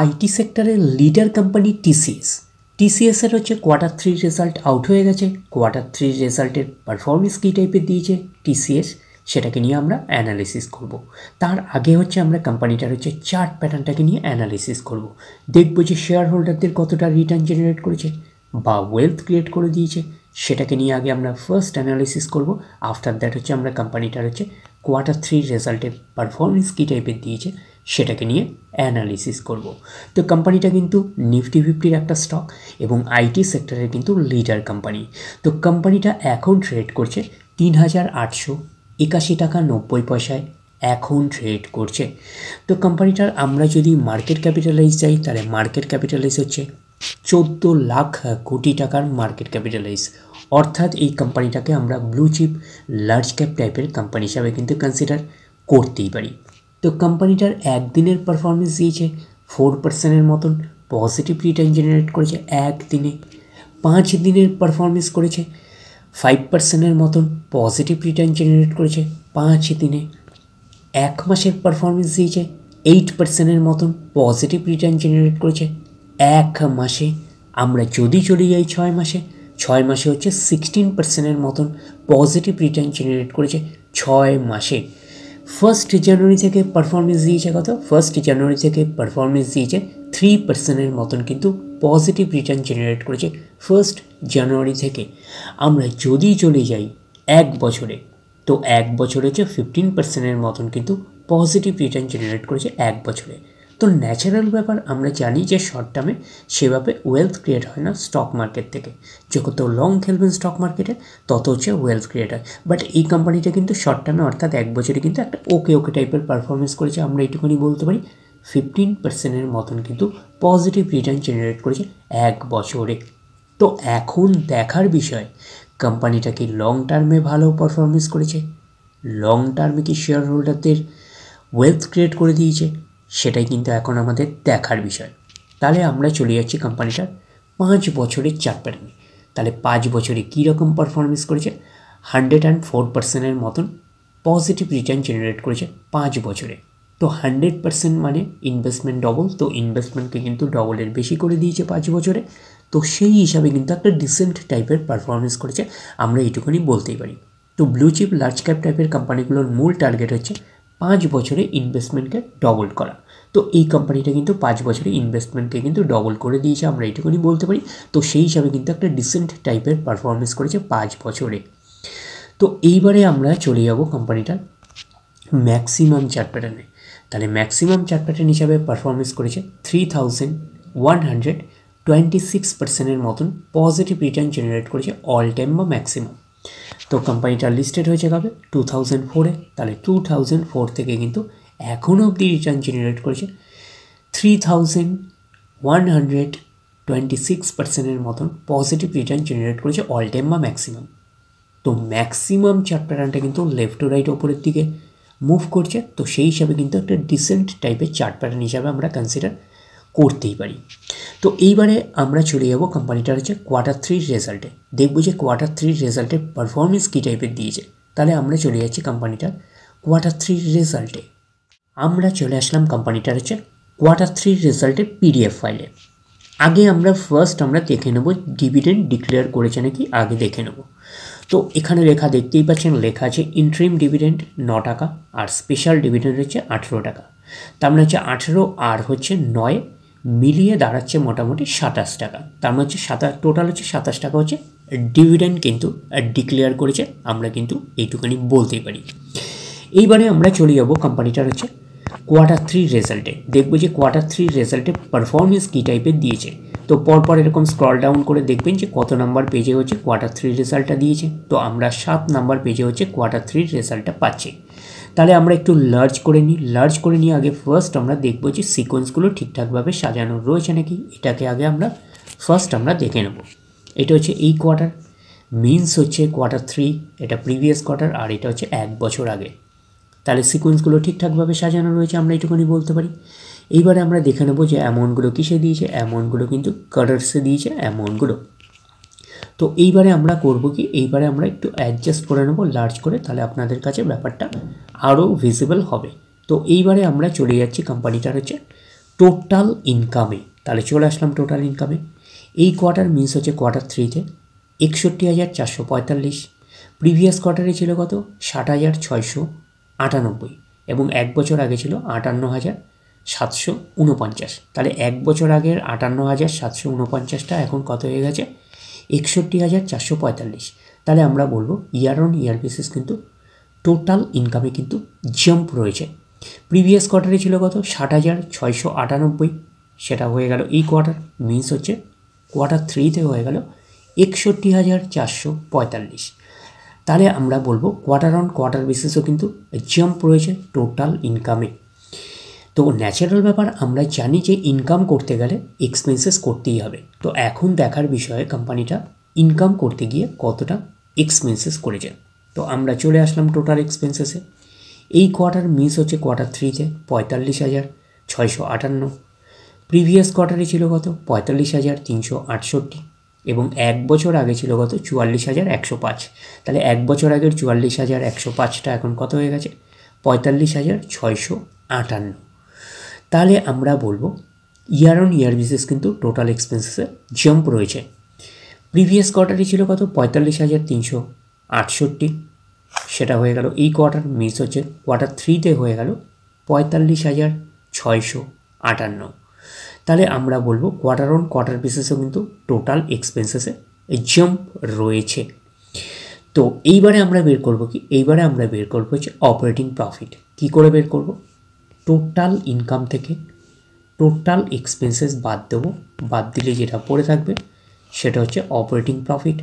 IT সেক্টরের leader company TCS এর হচ্ছে কোয়ার্টার 3 রেজাল্ট আউট হয়ে গেছে। কোয়ার্টার 3 রেজাল্টের পারফরমেন্স কী টাইপের দিয়েছে টিসিএস, সেটাকে নিয়ে আমরা অ্যানালিসিস করব। তার আগে হচ্ছে আমরা কোম্পানিটার হচ্ছে চার্ট প্যাটার্নটাকে নিয়ে অ্যানালিসিস করব। দেখব যে শেয়ার হোল্ডারদের কতটা রিটার্ন জেনারেট করেছে বা ওয়েলথ ক্রিয়েট করে দিয়েছে, সেটাকে নিয়ে আগে আমরা ফার্স্ট অ্যানালিসিস করব। আফটার দ্যাট হচ্ছে আমরা কোম্পানিটার হচ্ছে কোয়ার্টার 3 রেজাল্টের পারফরমেন্স কী টাইপের দিয়েছে সেটাকে নিয়ে অ্যানালিসিস করব। তো কোম্পানিটা কিন্তু নিফটি 50-র একটা স্টক এবং আইটি সেক্টরের কিন্তু লিডার কোম্পানি। তো কোম্পানিটা এখন ট্রেড করছে ৩,৮৮১ টাকা ৯০ পয়সায় এখন ট্রেড করছে। তো কোম্পানিটার আমরা যদি মার্কেট ক্যাপিটালাইজ চাই, তাহলে মার্কেট ক্যাপিটালাইজ হচ্ছে 14 লাখ কোটি টাকার মার্কেট ক্যাপিটালাইজ। অর্থাৎ এই কোম্পানিটাকে আমরা ব্লু চিপ লার্জ ক্যাপ টাইপের কোম্পানি হিসাবে কিন্তু কনসিডার করতেই পারি। তো কোম্পানিটার একদিনের পারফরমেন্স দিয়েছে 4%-এর মতন পজিটিভ রিটার্ন জেনারেট করেছে একদিনে। 5 দিনের পারফরমেন্স করেছে 5%-এর মতন পজিটিভ রিটার্ন জেনারেট করেছে 5 দিনে। 1 মাসের পারফরমেন্স দিয়েছে 8%-এর মতন পজিটিভ রিটার্ন জেনারেট করেছে 1 মাসে। আমরা যদি চলে যাই 6 মাসে, 6 মাসে হচ্ছে 16%-এর মতন পজিটিভ রিটার্ন জেনারেট করেছে 6 মাসে। 1 জানুয়ারি থেকে পারফরমেন্স দিয়েছে কত? 1 জানুয়ারি থেকে পারফরমেন্স দিয়েছে 3%-এর মতন কিন্তু পজিটিভ রিটার্ন জেনারেট করেছে 1 জানুয়ারি থেকে। আমরা যদি চলে যাই 1 বছরে, তো 1 বছরে হচ্ছে 15%-এর মতন কিন্তু পজিটিভ রিটার্ন জেনারেট করেছে 1 বছরে। তো ন্যাচারাল ব্যাপার, আমরা জানি যে শর্ট টার্মে সেভাবে ওয়েলথ ক্রিয়েট হয় না স্টক মার্কেট থেকে। যত লং খেলবেন স্টক মার্কেটে তত হচ্ছে ওয়েলথ ক্রিয়েট হয়। বাট এই কোম্পানিটা কিন্তু শর্ট টার্মে অর্থাৎ 1 বছরে কিন্তু একটা ওকে টাইপের পারফরমেন্স করেছে। আমরা এইটুকুনি বলতে পারি 15%-এর মতন কিন্তু পজিটিভ রিটার্ন জেনারেট করেছে 1 বছরে। তো এখন দেখার বিষয়, কোম্পানিটা কি লং টার্মে ভালো পারফরমেন্স করেছে, লং টার্মে কি শেয়ার হোল্ডারদের ওয়েলথ ক্রিয়েট করে দিয়েছে, সেটাই কিন্তু এখন আমাদের দেখার বিষয়। তাহলে আমরা চলে যাচ্ছি কোম্পানিটার 5 বছরের চার্ট প্যাটার্নে। তাহলে 5 বছরে কীরকম পারফরমেন্স করেছে? 104%-এর মতন পজিটিভ রিটার্ন জেনারেট করেছে 5 বছরে। তো 100% মানে ইনভেস্টমেন্ট ডবল, তো ইনভেস্টমেন্টকে কিন্তু ডবলের বেশি করে দিয়েছে 5 বছরে। তো সেই হিসাবে কিন্তু একটা ডিসেন্ট টাইপের পারফরমেন্স করেছে, আমরা এইটুকুনি বলতেই পারি। তো ব্লু চিপ লার্জ ক্যাপ টাইপের কোম্পানিগুলোর মূল টার্গেট হচ্ছে 5 বছরে ইনভেস্টমেন্টকে ডবল করা। তো এই কোম্পানিটা কিন্তু 5 বছরে ইনভেস্টমেন্টকে কিন্তু ডবল করে দিয়েছে, আমরা এইটুকুনি বলতে পারি। তো সেই হিসাবে কিন্তু একটা ডিসেন্ট টাইপের পারফরমেন্স করেছে 5 বছরে। তো এইবারে আমরা চলে যাব কোম্পানিটার ম্যাক্সিমাম চার্ট প্যাটার্নে। তাহলে ম্যাক্সিমাম চার্ট প্যাটার্ন হিসাবে পারফরমেন্স করেছে 3126%-এর মতন পজিটিভ রিটার্ন জেনারেট করেছে অল টাইম বা ম্যাক্সিমাম। তো কোম্পানিটা লিস্টেড হয়েছে কবে? 2004-এ। তাহলে 2004 থেকে কিন্তু এখনও অবধি রিটার্ন জেনারেট করেছে 3126%-এর মতন পজিটিভ রিটার্ন জেনারেট করেছে অল টাইম বা ম্যাক্সিমাম। তো ম্যাক্সিমাম চার্ট প্যাটার্নটা কিন্তু লেফট টু রাইট ওপরের দিকে মুভ করছে। তো সেই হিসাবে কিন্তু একটা ডিসেন্ট টাইপের চার্ট প্যাটার্ন হিসাবে আমরা কনসিডার করতেই পারি। তো এইবারে আমরা চলে যাব কোম্পানিটার হচ্ছে কোয়ার্টার 3 রেজাল্টে। দেখব যে কোয়ার্টার 3 রেজাল্টের পারফরমেন্স কী টাইপের দিয়েছে। তাহলে আমরা চলে যাচ্ছি কোম্পানিটার কোয়ার্টার 3 রেজাল্টে। আমরা চলে আসলাম কোম্পানিটার হচ্ছে কোয়ার্টার 3 রেজাল্টের পিডিএফ ফাইলে। আগে আমরা আমরা দেখে নেব ডিভিডেন্ড ডিক্লেয়ার করেছে নাকি, আগে দেখে নেব। তো এখানে লেখা দেখতেই পাচ্ছেন, লেখা আছে ইন্টারিম ডিভিডেন্ড 9 টাকা আর স্পেশাল ডিভিডেন্ড হচ্ছে 18 টাকা। তার মানে হচ্ছে 18 আর হচ্ছে 9 মিলিয়ে দাঁড়াচ্ছে মোটামুটি 27 টাকা। তার মানে হচ্ছে টোটাল হচ্ছে 27 টাকা হচ্ছে ডিভিডেন্ড কিন্তু ডিক্লেয়ার করেছে, আমরা কিন্তু এইটুখানি বলতেই পারি। এইবারে আমরা চলে যাব কোম্পানিটার হচ্ছে কোয়ার্টার 3 রেজাল্টে। দেখবো যে কোয়ার্টার 3 রেজাল্টে পারফরমেন্স কী টাইপের দিয়েছে। তো পরপর এরকম স্ক্রল ডাউন করে দেখবেন যে কত নাম্বার পেজে হচ্ছে কোয়ার্টার 3 রেজাল্টটা দিয়েছে। তো আমরা 7 নাম্বার পেজে হচ্ছে কোয়ার্টার 3 রেজাল্টটা পাচ্ছি। তাহলে আমরা একটু লার্জ করে নিই আগে। ফার্স্ট আমরা দেখবো যে সিকোয়েন্সগুলো ঠিকঠাকভাবে সাজানো রয়েছে নাকি, এটাকে আগে আমরা আমরা দেখে নেব। এটা হচ্ছে এই কোয়ার্টার, মিনস হচ্ছে কোয়ার্টার 3, এটা প্রিভিয়াস কোয়ার্টার, আর এটা হচ্ছে 1 বছর আগে। তাহলে সিকোয়েন্সগুলো ঠিকঠাকভাবে সাজানো রয়েছে, আমরা এইটুকুনি বলতে পারি। এইবারে আমরা দেখে নেব যে অ্যামাউন্টগুলো কিসে দিয়েছে। অ্যামাউন্টগুলো কিন্তু কালার্সে দিয়েছে অ্যামাউন্টগুলো। তো এইবারে আমরা করব কি, এইবারে আমরা একটু অ্যাডজাস্ট করে নেব লার্জ করে, তাহলে আপনাদের কাছে ব্যাপারটা আরও ভিজিবল হবে। তো এইবারে আমরা চলে যাচ্ছি কোম্পানিটার হচ্ছে টোটাল ইনকামে, তাহলে চলে আসলাম টোটাল ইনকামে। এই কোয়ার্টার মিনস হচ্ছে কোয়ার্টার 3-তে 61,445, প্রিভিয়াস কোয়ার্টারে ছিল কত 60,698 এবং এক বছর আগে ছিল 58,749। তাহলে এক বছর আগের 58,749টা এখন কত হয়ে গেছে 61,445। তাহলে আমরা বলবো ইয়ার অন ইয়ার বেসিস কিন্তু টোটাল ইনকামে কিন্তু জাম্প রয়েছে। প্রিভিয়াস কোয়ার্টারে ছিল কত 60,698, সেটা হয়ে গেল এই কোয়ার্টার মিনস হচ্ছে কোয়ার্টার 3-তে হয়ে গেল 61,445। তাহলে আমরা বলবো কোয়ার্টার অন কোয়ার্টার বেসিসও কিন্তু জাম্প রয়েছে টোটাল ইনকামে। তো ন্যাচারাল ব্যাপার, আমরা জানি যে ইনকাম করতে গেলে এক্সপেন্সেস করতেই হবে। তো এখন দেখার বিষয়ে কোম্পানিটা ইনকাম করতে গিয়ে কতটা এক্সপেন্সেস করেছে। তো আমরা চলে আসলাম টোটাল এক্সপেন্সেসে। এই কোয়ার্টার মিস হচ্ছে কোয়ার্টার 3-তে 45,658, প্রিভিয়াস কোয়ার্টারে ছিল কত 45,368 এবং এক বছর আগে ছিল কত 44,105। তাহলে এক বছর আগের 44,105টা এখন কত হয়ে গেছে 45,658। তাহলে আমরা বলবো ইয়ার অন ইয়ার বেসিস কিন্তু টোটাল এক্সপেন্সেসে জাম্প রয়েছে। প্রিভিয়াস কোয়ার্টারে ছিল কত 45,368, সেটা হয়ে গেল এই কোয়ার্টার মিস হচ্ছে কোয়ার্টার 3-তে হয়ে গেল 45,658। তাহলে আমরা বলবো কোয়ার্টার অন কোয়ার্টার বেসিসেও কিন্তু টোটাল এক্সপেন্সেসে জাম্প রয়েছে। তো এইবারে আমরা বের করব কি, এইবারে আমরা বের করবো হচ্ছে অপারেটিং প্রফিট। কি করে বের করব, টোটাল ইনকাম থেকে টোটাল এক্সপেন্সেস বাদ দেবো, বাদ দিলে যেটা পড়ে থাকবে সেটা হচ্ছে অপারেটিং প্রফিট।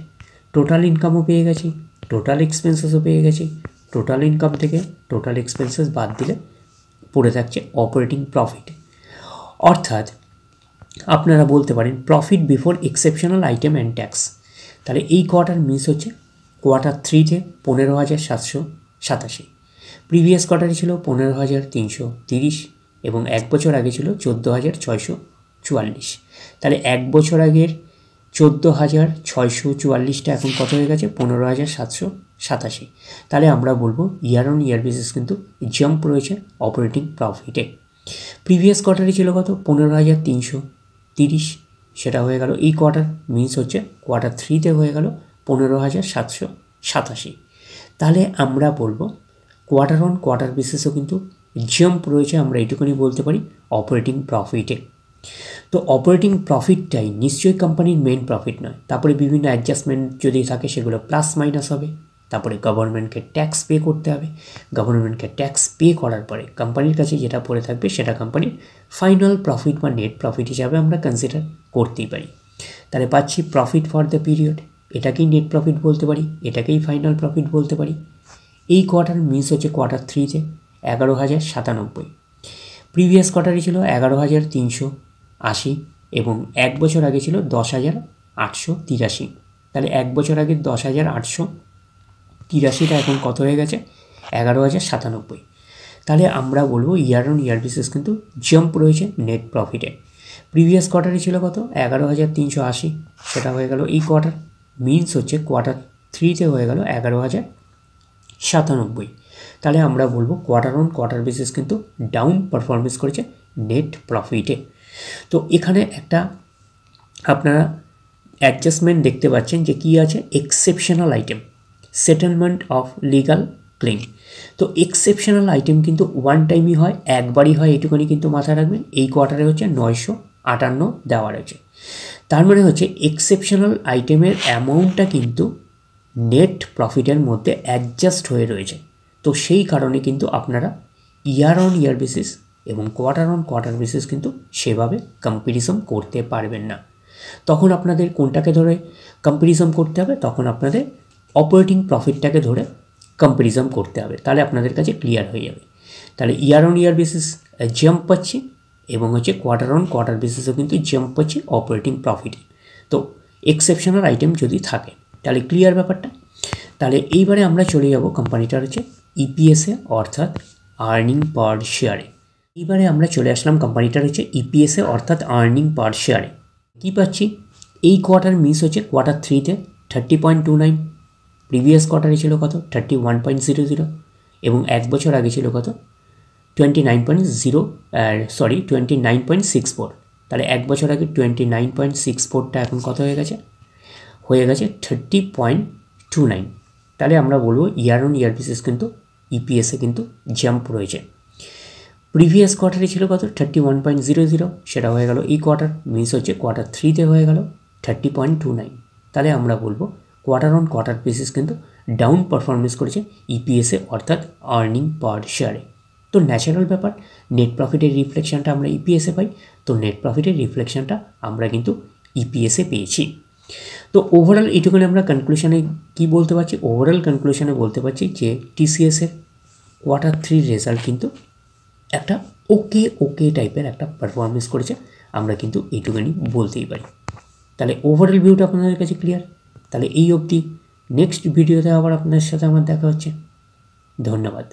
টোটাল ইনকামও পেয়ে গেছি, টোটাল এক্সপেন্সেসও পেয়ে গেছি, টোটাল ইনকাম থেকে টোটাল এক্সপেন্সেস বাদ দিলে পড়ে থাকছে অপারেটিং প্রফিট। অর্থাৎ আপনারা বলতে পারেন profit before exceptional item and tax. তাহলে এই কোয়ার্টার মিস হচ্ছে কোয়ার্টার 3-তে 15,787, প্রিভিয়াস কোয়ার্টারে ছিল 15,330 এবং এক বছর আগে ছিল 14,644। তাহলে এক বছর আগের 14,644টা এখন কত হয়ে গেছে 15,787। তাহলে আমরা বলবো ইয়ার অন ইয়ার বেসিস কিন্তু জাম্প রয়েছে অপারেটিং প্রফিটে। প্রিভিয়াস কোয়ার্টারে ছিল কত 15,330, সেটা হয়ে গেল এই কোয়ার্টার মিনস হচ্ছে কোয়ার্টার 3-তে হয়ে গেল 15,787। তাহলে আমরা বলবো কোয়ার্টার অন কোয়ার্টার বেসিসও কিন্তু জাম্প রয়েছে, আমরা এইটুকুনি বলতে পারি অপারেটিং প্রফিটে। তো অপারেটিং প্রফিটটাই নিশ্চয়ই কোম্পানির মেন প্রফিট নয়, তারপরে বিভিন্ন অ্যাডজাস্টমেন্ট যদি থাকে সেগুলো প্লাস মাইনাস হবে, তারপরে গভর্নমেন্টকে ট্যাক্স পে করতে হবে, গভর্নমেন্টকে ট্যাক্স পে করার পরে কোম্পানির কাছে যেটা পড়ে থাকবে সেটা কোম্পানির ফাইনাল প্রফিট বা নেট প্রফিট হিসাবে আমরা কনসিডার করতেই পারি। তাহলে পাচ্ছি প্রফিট ফর দ্য পিরিয়ড, এটাকেই নেট প্রফিট বলতে পারি, এটাকেই ফাইনাল প্রফিট বলতে পারি। এই কোয়ার্টার মিস হচ্ছে কোয়ার্টার 3-তে 11,097, প্রিভিয়াস কোয়ার্টারে ছিল 11,380 এবং এক বছর আগে ছিল 10,883। তাহলে এক বছর আগে 10,883টা এখন কত হয়ে গেছে 11,097। তাহলে আমরা বলবো ইয়ার অন ইয়ার বেসিস কিন্তু জাম্প রয়েছে নেট প্রফিটে। প্রিভিয়াস কোয়ার্টারে ছিল কত 11,380, সেটা হয়ে গেল এই কোয়ার্টার মিনস হচ্ছে কোয়ার্টার 3-তে হয়ে গেল 11,097। তাহলে আমরা বলবো কোয়ার্টার অন কোয়ার্টার বেসিস কিন্তু ডাউন পারফরমেন্স করেছে নেট প্রফিটে। তো এখানে একটা আপনারা অ্যাডজাস্টমেন্ট দেখতে পাচ্ছেন যে কী আছে, exceptional item, settlement of legal claim. তো এক্সেপশনাল আইটেম কিন্তু ওয়ান টাইমই হয়, একবারই হয়, এইটুকুনি কিন্তু মাথায় রাখবেন। এই কোয়ার্টারে হচ্ছে 958 দেওয়া রয়েছে, তার মানে হচ্ছে এক্সেপশনাল আইটেমের অ্যামাউন্টটা কিন্তু নেট প্রফিটের মধ্যে অ্যাডজাস্ট হয়ে রয়েছে। তো সেই কারণে কিন্তু আপনারা ইয়ার অন ইয়ার বেসিস এবং কোয়ার্টার অন কোয়ার্টার বেসিস কিন্তু সেভাবে কম্প্যারিজন করতে পারবেন না। তখন আপনাদের কোনটাকে ধরে কম্প্যারিজন করতে হবে, তখন আপনাদের অপারেটিং প্রফিটটাকে ধরে কম্প্যারিজন করতে হবে, তাহলে আপনাদের কাছে ক্লিয়ার হয়ে যাবে। তাহলে year on year basis jump পাচ্ছি এবং হচ্ছে কোয়ার্টার অন কোয়ার্টার বেসিসও কিন্তু জাম্প পাচ্ছি অপারেটিং প্রফিটে। তো এক্সেপশনাল আইটেম যদি থাকে তাহলে ক্লিয়ার ব্যাপারটা। তাহলে এইবারে আমরা চলে যাব কোম্পানিটার হচ্ছে ইপিএসে অর্থাৎ আর্নিং পার শেয়ারে। এইবারে আমরা চলে আসলাম কোম্পানিটার হচ্ছে ইপিএসে অর্থাৎ আর্নিং পার শেয়ারে। কী পাচ্ছি, এই কোয়ার্টার মিস হচ্ছে কোয়ার্টার 3-তে 30.29, প্রিভিয়াস কোয়ার্টারে ছিল কত 31.00 এবং এক বছর আগে ছিল কত 29.64, তাহলে এক বছর আগে 29.64টা এখন কত হয়ে গেছে 30.29। তাহলে আমরা বলবো ইয়ার অন ইয়ার বেসিস কিন্তু ইপিএসে কিন্তু জাম্প রয়েছে। প্রিভিয়াস কোয়ার্টারে ছিল কত 31.00, সেটা হয়ে গেল এই কোয়ার্টার, মিস হচ্ছে কোয়ার্টার 3তে হয়ে গেল 30.29। তাহলে আমরা বলবো কোয়ার্টার অন কোয়ার্টার বেসিস কিন্তু ডাউন পারফরমেন্স করেছে ইপিএসে, অর্থাৎ আর্নিং পার শেয়ারে। তো ন্যাচারাল ব্যাপার, নেট প্রফিটের রিফ্লেকশনটা আমরা ইপিএসে পাই, তো নেট প্রফিটের রিফ্লেকশনটা আমরা কিন্তু ইপিএসে পেয়েছি। তো ওভারঅল এইটুকুনি আমরা কনক্লুশনে কি বলতে পারছি, ওভারঅল কনক্লুশনে বলতে পারছি যে টিসিএসের কোয়ার্টার 3 রেজাল্ট কিন্তু একটা ওকে টাইপের একটা পারফরমেন্স করেছে, আমরা কিন্তু এইটুকুনি বলতেই পারি। তাহলে ওভারঅল ভিউটা আপনাদের কাছে ক্লিয়ার। তাহলে এই অবধি, নেক্সট ভিডিওতে আবার আপনাদের সাথে আমার দেখা হচ্ছে। ধন্যবাদ।